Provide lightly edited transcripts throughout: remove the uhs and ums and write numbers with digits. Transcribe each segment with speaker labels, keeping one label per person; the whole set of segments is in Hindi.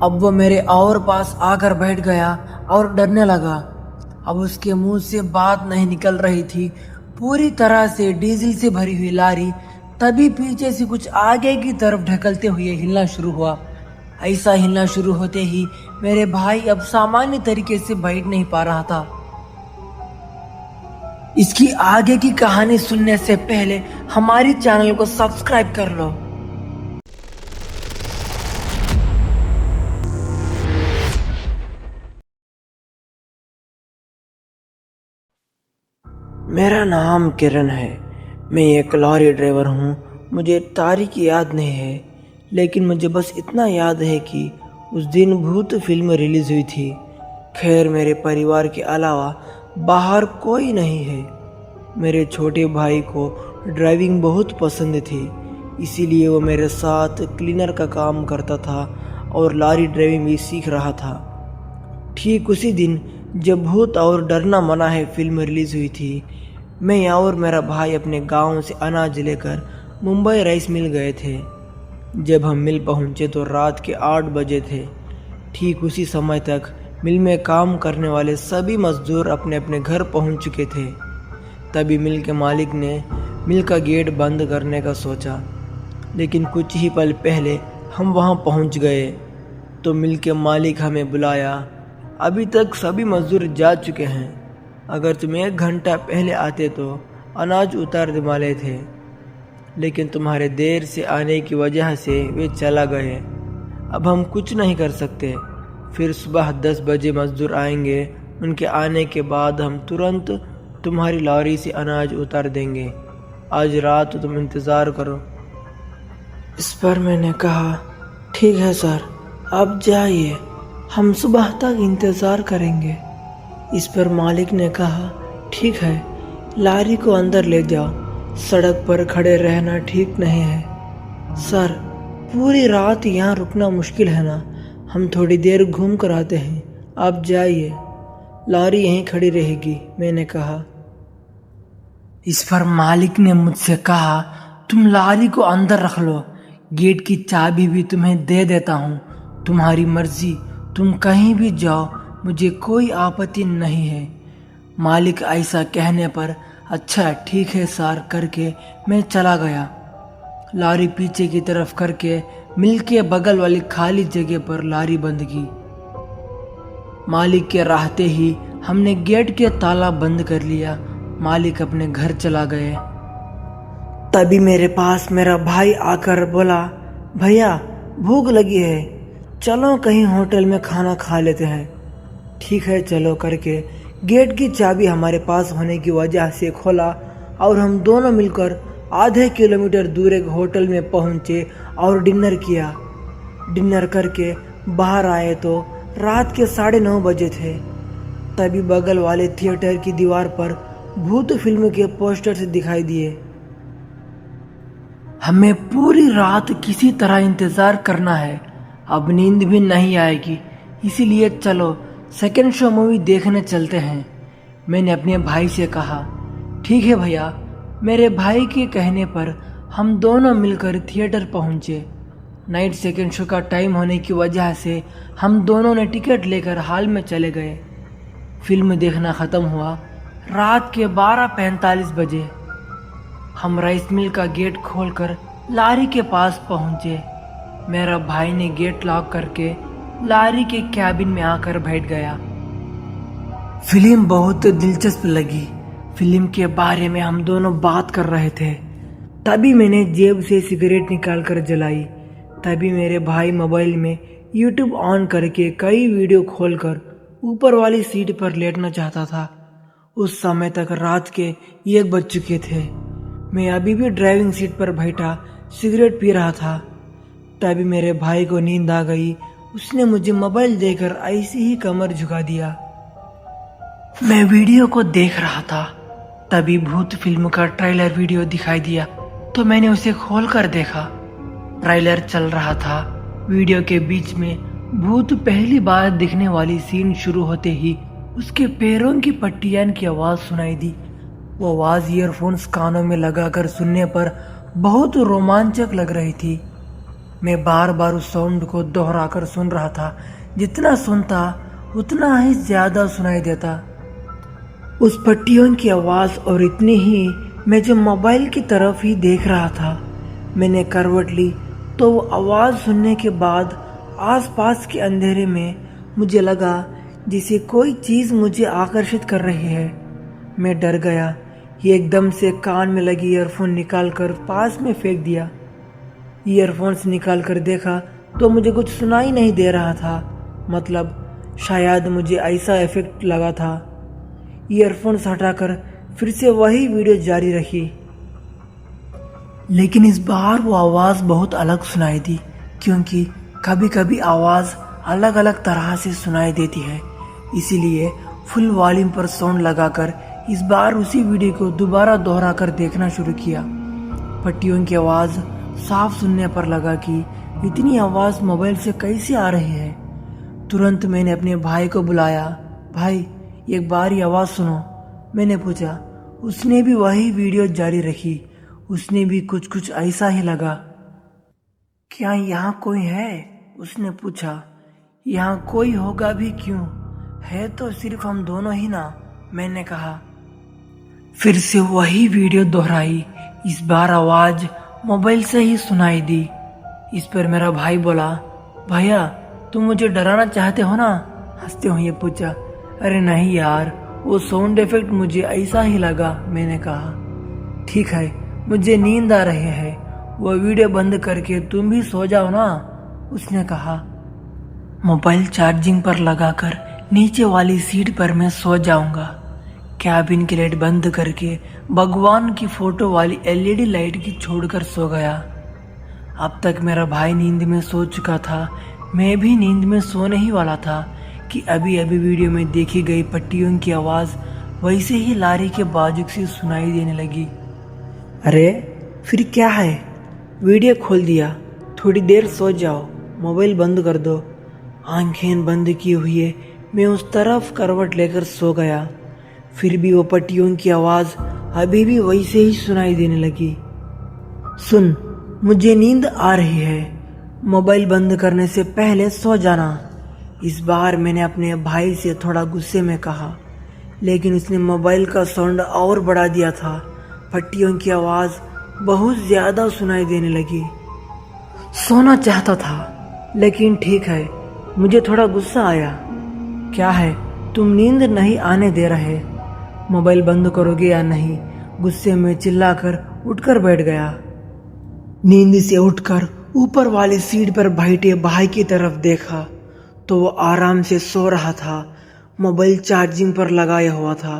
Speaker 1: अब वो मेरे और पास आकर बैठ गया और डरने लगा। अब उसके मुंह से बात नहीं निकल रही थी। पूरी तरह से डीजल से भरी हुई लारी तभी पीछे से कुछ आगे की तरफ ढकलते हुए हिलना शुरू हुआ। ऐसा हिलना शुरू होते ही मेरे भाई अब सामान्य तरीके से बैठ नहीं पा रहा था। इसकी आगे की कहानी सुनने से पहले हमारी चैनल को सब्सक्राइब कर लो। मेरा नाम किरण है। मैं एक लॉरी ड्राइवर हूँ। मुझे तारीख याद नहीं है, लेकिन मुझे बस इतना याद है कि उस दिन भूत फिल्म रिलीज हुई थी। खैर, मेरे परिवार के अलावा बाहर कोई नहीं है। मेरे छोटे भाई को ड्राइविंग बहुत पसंद थी, इसीलिए वो मेरे साथ क्लीनर का काम करता था और लॉरी ड्राइविंग भी सीख रहा था। ठीक उसी दिन जब भूत और डरना मना है फिल्म रिलीज हुई थी, मैं और मेरा भाई अपने गांव से अनाज लेकर मुंबई राइस मिल गए थे। जब हम मिल पहुंचे तो रात के 8 बजे थे। ठीक उसी समय तक मिल में काम करने वाले सभी मजदूर अपने अपने घर पहुंच चुके थे। तभी मिल के मालिक ने मिल का गेट बंद करने का सोचा, लेकिन कुछ ही पल पहले हम वहां पहुंच गए तो मिल के मालिक हमें बुलाया। अभी तक सभी मजदूर जा चुके हैं। अगर तुम 1 घंटा पहले आते तो अनाज उतार दे वाले थे, लेकिन तुम्हारे देर से आने की वजह से वे चला गए। अब हम कुछ नहीं कर सकते। फिर सुबह 10 बजे मजदूर आएंगे। उनके आने के बाद हम तुरंत तुम्हारी लॉरी से अनाज उतार देंगे। आज रात तुम इंतज़ार करो। इस पर मैंने कहा, ठीक है सर, आप जाइए, हम सुबह तक इंतज़ार करेंगे। इस पर मालिक ने कहा, ठीक है, लारी को अंदर ले जाओ, सड़क पर खड़े रहना ठीक नहीं है। सर, पूरी रात यहाँ रुकना मुश्किल है ना, हम थोड़ी देर घूम कर आते हैं, आप जाइए, लारी यहीं खड़ी रहेगी, मैंने कहा। इस पर मालिक ने मुझसे कहा, तुम लारी को अंदर रख लो, गेट की चाबी भी तुम्हें दे देता हूँ, तुम्हारी मर्जी, तुम कहीं भी जाओ, मुझे कोई आपत्ति नहीं है। मालिक ऐसा कहने पर अच्छा ठीक है सर करके मैं चला गया। लारी पीछे की तरफ करके मिल के बगल वाली खाली जगह पर लारी बंद की। मालिक के रहते ही हमने गेट के ताला बंद कर लिया। मालिक अपने घर चला गए। तभी मेरे पास मेरा भाई आकर बोला, भैया भूख लगी है, चलो कहीं होटल में खाना खा लेते हैं। ठीक है चलो करके गेट की चाबी हमारे पास होने की वजह से खोला और हम दोनों मिलकर आधे किलोमीटर दूर एक होटल में पहुंचे और डिनर किया। डिनर करके बाहर आए तो रात के 9:30 बजे थे। तभी बगल वाले थिएटर की दीवार पर भूत फिल्म के पोस्टर से दिखाई दिए। हमें पूरी रात किसी तरह इंतज़ार करना है, अब नींद भी नहीं आएगी, इसीलिए चलो सेकेंड शो मूवी देखने चलते हैं। मैंने अपने भाई से कहा, ठीक है भैया। मेरे भाई के कहने पर हम दोनों मिलकर थिएटर पहुंचे। नाइट सेकेंड शो का टाइम होने की वजह से हम दोनों ने टिकट लेकर हॉल में चले गए। फिल्म देखना ख़त्म हुआ रात के 12:45 बजे। हम राइस मिल का गेट खोलकर लारी के पास पहुंचे। मेरा भाई ने गेट लॉक करके लारी के कैबिन में आकर बैठ गया। फिल्म बहुत दिलचस्प लगी। फिल्म के बारे में हम दोनों बात कर रहे थे। तभी मैंने जेब से सिगरेट निकालकर जलाई। तभी मेरे भाई मोबाइल में यूट्यूब ऑन करके कई वीडियो खोलकर ऊपर वाली सीट पर लेटना चाहता था। उस समय तक रात के 1 बज चुके थे। मैं अभी भी ड्राइविंग सीट पर बैठा सिगरेट पी रहा था। तभी मेरे भाई को नींद आ गई। उसने मुझे मोबाइल देकर ऐसे ही कमर झुका दिया। मैं वीडियो को देख रहा था। तभी भूत फिल्म का ट्रेलर वीडियो दिखाई दिया तो मैंने उसे खोलकर देखा। ट्रेलर चल रहा था। वीडियो के बीच में भूत पहली बार दिखने वाली सीन शुरू होते ही उसके पैरों की पट्टियां की आवाज सुनाई दी। वो आवाज ईयरफोन्स कानों में लगाकर सुनने पर बहुत रोमांचक लग रही थी। मैं बार बार उस साउंड को दोहरा कर सुन रहा था। जितना सुनता उतना ही ज्यादा सुनाई देता उस पट्टियों की आवाज़। और इतनी ही मैं जब मोबाइल की तरफ ही देख रहा था, मैंने करवट ली तो वो आवाज़ सुनने के बाद आसपास के अंधेरे में मुझे लगा जैसे कोई चीज़ मुझे आकर्षित कर रही है। मैं डर गया। ये एकदम से कान में लगी ईयरफोन निकाल कर पास में फेंक दिया। ईयरफोन्स निकाल कर देखा तो मुझे कुछ सुनाई नहीं दे रहा था। मतलब शायद मुझे ऐसा इफेक्ट लगा था। ईयरफोन्स हटाकर फिर से वही वीडियो जारी रखी, लेकिन इस बार वो आवाज़ बहुत अलग सुनाई दी, क्योंकि कभी कभी आवाज़ अलग अलग तरह से सुनाई देती है। इसीलिए फुल वॉल्यूम पर साउंड लगाकर इस बार उसी वीडियो को दोबारा दोहरा कर देखना शुरू किया। पट्टियों की आवाज़ साफ सुनने पर लगा कि इतनी आवाज़ मोबाइल से कैसे आ रही है। तुरंत मैंने अपने भाई को बुलाया। भाई, एक बार ये आवाज़ सुनो, मैंने पूछा। उसने भी वही वीडियो जारी रखी। उसने भी कुछ ऐसा ही लगा। क्या यहाँ कोई है? उसने पूछा। यहाँ कोई होगा भी क्यों, है तो सिर्फ हम दोनों ही ना, मैंने कहा। फिर से वही वीडियो दोहराई। इस बार आवाज़ मोबाइल से ही सुनाई दी। इस पर मेरा भाई बोला, भैया तुम मुझे डराना चाहते हो ना? हंसते हुए पूछा। अरे नहीं यार, वो साउंड इफेक्ट मुझे ऐसा ही लगा, मैंने कहा। ठीक है, मुझे नींद आ रही है, वो वीडियो बंद करके तुम भी सो जाओ ना, उसने कहा। मोबाइल चार्जिंग पर लगाकर नीचे वाली सीट पर मैं सो जाऊंगा। कैबिन की लाइट बंद करके भगवान की फोटो वाली एलईडी लाइट की छोड़कर सो गया। अब तक मेरा भाई नींद में सो चुका था, मैं भी नींद में सोने ही वाला था कि अभी अभी वीडियो में देखी गई पट्टियों की आवाज़ वैसे ही लारी के बाजू से सुनाई देने लगी। अरे फिर क्या है? वीडियो खोल दिया, थोड़ी देर सो जाओ, मोबाइल बंद कर दो। आंखें बंद किए हुए मैं उस तरफ करवट लेकर सो गया। फिर भी वो पट्टियों की आवाज़ अभी भी वैसे ही सुनाई देने लगी। सुन, मुझे नींद आ रही है, मोबाइल बंद करने से पहले सो जाना। इस बार मैंने अपने भाई से थोड़ा गुस्से में कहा, लेकिन उसने मोबाइल का साउंड और बढ़ा दिया था। पट्टियों की आवाज़ बहुत ज़्यादा सुनाई देने लगी। सोना चाहता था, लेकिन ठीक है, मुझे थोड़ा गुस्सा आया। क्या है, तुम नींद नहीं आने दे रहे, मोबाइल बंद करोगे या नहीं? गुस्से में चिल्लाकर उठकर बैठ गया। नींद से उठकर ऊपर वाली सीट पर बैठे भाई की तरफ देखा तो वो आराम से सो रहा था। मोबाइल चार्जिंग पर लगाया हुआ था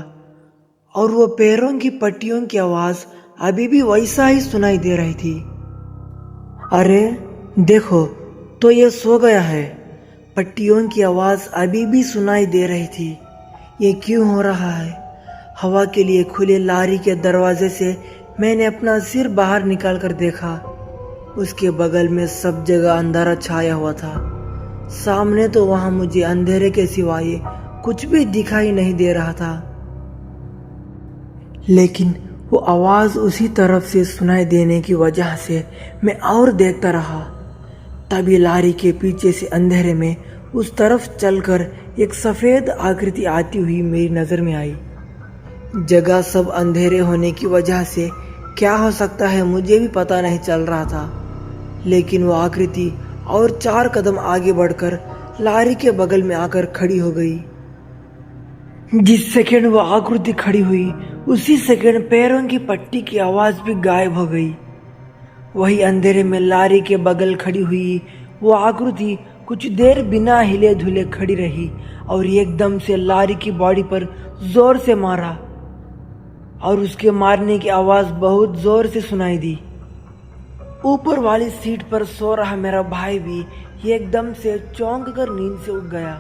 Speaker 1: और वो पैरों की पट्टियों की आवाज़ अभी भी वैसा ही सुनाई दे रही थी। अरे देखो तो ये सो गया है। पट्टियों की आवाज़ अभी भी सुनाई दे रही थी। ये क्यों हो रहा है? हवा के लिए खुले लारी के दरवाजे से मैंने अपना सिर बाहर निकाल कर देखा। उसके बगल में सब जगह अंधारा छाया हुआ था। सामने तो वहां मुझे अंधेरे के सिवाय कुछ भी दिखाई नहीं दे रहा था, लेकिन वो आवाज़ उसी तरफ से सुनाई देने की वजह से मैं और देखता रहा। तभी लारी के पीछे से अंधेरे में उस तरफ चलकर एक सफ़ेद आकृति आती हुई मेरी नज़र में आई। जगह सब अंधेरे होने की वजह से क्या हो सकता है मुझे भी पता नहीं चल रहा था, लेकिन वो आकृति और 4 कदम आगे बढ़कर लारी के बगल में आकर खड़ी हो गई। जिस सेकंड वो आकृति खड़ी हुई उसी सेकंड पैरों की पट्टी की आवाज़ भी गायब हो गई। वही अंधेरे में लारी के बगल खड़ी हुई वो आकृति कुछ देर बिना हिले धुले खड़ी रही और एकदम से लारी की बॉडी पर जोर से मारा और उसके मारने की आवाज़ बहुत जोर से सुनाई दी। ऊपर वाली सीट पर सो रहा मेरा भाई भी एकदम से चौंक कर नींद से उठ गया।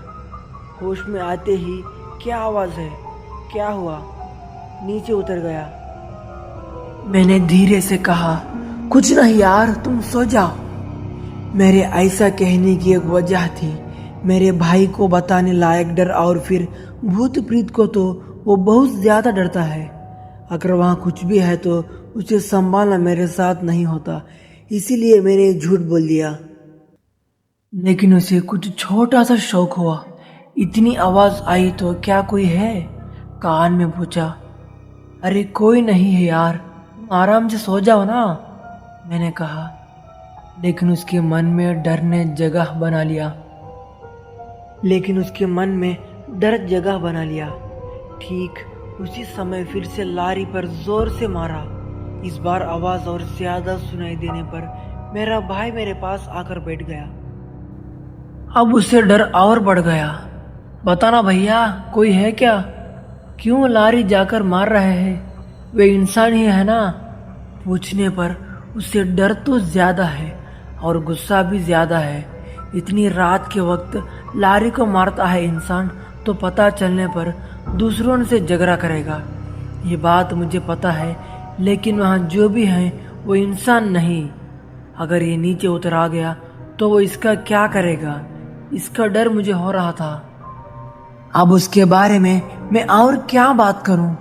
Speaker 1: होश में आते ही क्या आवाज़ है, क्या हुआ, नीचे उतर गया। मैंने धीरे से कहा, कुछ नहीं यार, तुम सो जाओ। मेरे ऐसा कहने की एक वजह थी, मेरे भाई को बताने लायक डर, और फिर भूत प्रीत को तो वो बहुत ज़्यादा डरता है। अगर वहाँ कुछ भी है तो उसे संभालना मेरे साथ नहीं होता, इसीलिए मैंने झूठ बोल दिया। लेकिन उसे कुछ छोटा सा शौक हुआ। इतनी आवाज आई तो क्या कोई है? कान में पूछा। अरे कोई नहीं है यार, आराम से सो जाओ ना, मैंने कहा। लेकिन उसके मन में डर ने जगह बना लिया। ठीक उसी समय फिर से लारी पर जोर से मारा। इस बार आवाज और ज्यादा सुनाई देने पर मेरा भाई मेरे पास आकर बैठ गया। अब उससे डर और बढ़ गया। बताना भैया, कोई है क्या? क्यों लारी जाकर मार रहे हैं? वे इंसान ही है ना? पूछने पर उससे डर तो ज्यादा है और गुस्सा भी ज्यादा है। इतनी रात के वक्त लारी को मारता है इंसान तो पता चलने पर दूसरों से झगड़ा करेगा। ये बात मुझे पता है, लेकिन वहाँ जो भी है वो इंसान नहीं। अगर ये नीचे उतर आ गया तो वो इसका क्या करेगा? इसका डर मुझे हो रहा था। अब उसके बारे में मैं और क्या बात करूं?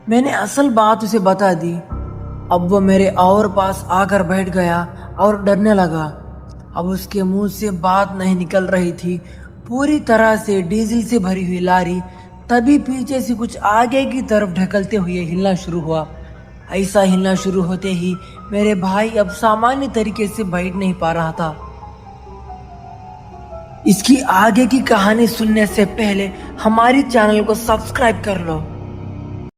Speaker 1: मैंने असल बात उसे बता दी। अब वो मेरे और पास आकर बैठ गया और डरने लगा। अब उसके मुंह से बात नहीं निकल रही थी। पूरी तरह से डीजल से भरी हुई लारी तभी पीछे से कुछ आगे की तरफ ढकलते हुए हिलना शुरू हुआ। ऐसा हिलना शुरू होते ही मेरे भाई अब सामान्य तरीके से बैठ नहीं पा रहा था। इसकी आगे की कहानी सुनने से पहले हमारी चैनल को सब्सक्राइब कर लो।